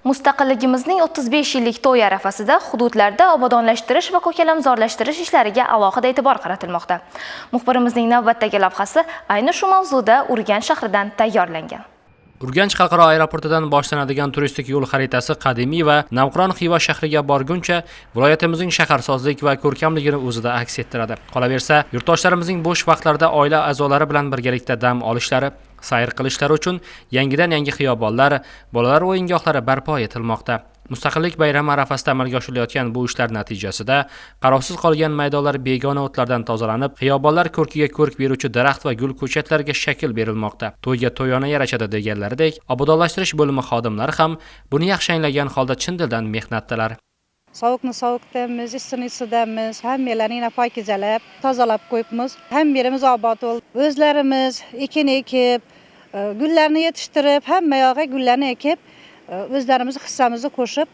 Mustaqilligimizning 35 yillik to'y arafasida hududlarda obodonlashtirish va ko'kalamzorlashtirish ishlariga alohida e'tibor qaratilmoqda. Muxbirimizning navbatdagi lavhasi ayni shu mavzuda Urganch shahridan tayyorlangan. Urganch xalqaro aeroportidan boshlanadigan turistik yo'l xaritasi qadimiy va navqiron Xiva shahriga borguncha viloyatimizning shaharsozlik va ko'rkamligini o'zida aks ettiradi. Qolaversa, yurtdoshlarimizning bo'sh vaqtlarida oila a'zolari bilan birgalikda dam olishlari, sayr qilishlari uchun yangi xiyobonlar, bolalar o'yingohlari barpo etilmoqda. Mustaqillik bayrami arafasida amalga oshirilayotgan bu ishlar natijasida qarovsiz qolgan maydonlar begona o'tlardan tozalanib, xiyobonlar ko'rkiga ko'rk beruvchi daraxt va gul ko'chatlariga shakl berilmoqda. To'yga to'yona yarashadi deganlaridek, obodonlashtirish bo'limi xodimlari ham buni yaxshi anglagan holda chin dildan mehnatdalar. Sovuqni sovuqdamiz, issini issidamiz, hammalarni poykijalab, tozalab qo'yibmiz. Hammalarimiz obod bo'lib, o'zlarimiz ekin ekib, gullarni yetishtirib, hamma yoqqa gullarni ekib, o'zlarimiz hissamizni qo'shib,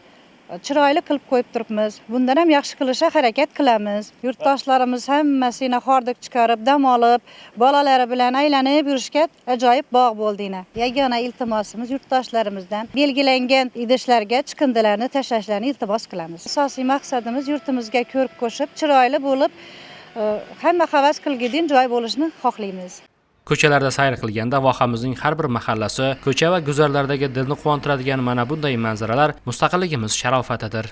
chiroyli qilib qo'yib turibmiz. Bundan ham yaxshi qilishga harakat qilamiz. Yurtdoshlarimiz hammasini hordiq chiqarib, dam olib, bolalari bilan aylanib yurishga ajoyib bog' bo'ldina. Yagona iltimosimiz yurtdoshlarimizdan belgilangan idishlarga chiqindilarni tashlashlarini iltimos qilamiz. Asosiy maqsadimiz yurtimizga ko'rk qo'shib, chiroyli bo'lib, hamma havas qiladigan joy bo'lishini xohlaymiz. Ko'chalarda sayr qilganda vohamizning har bir mahallasi, ko'cha va guzarlardagi dilni quvontiradigan mana bunday manzaralar mustaqilligimiz sharofatidir.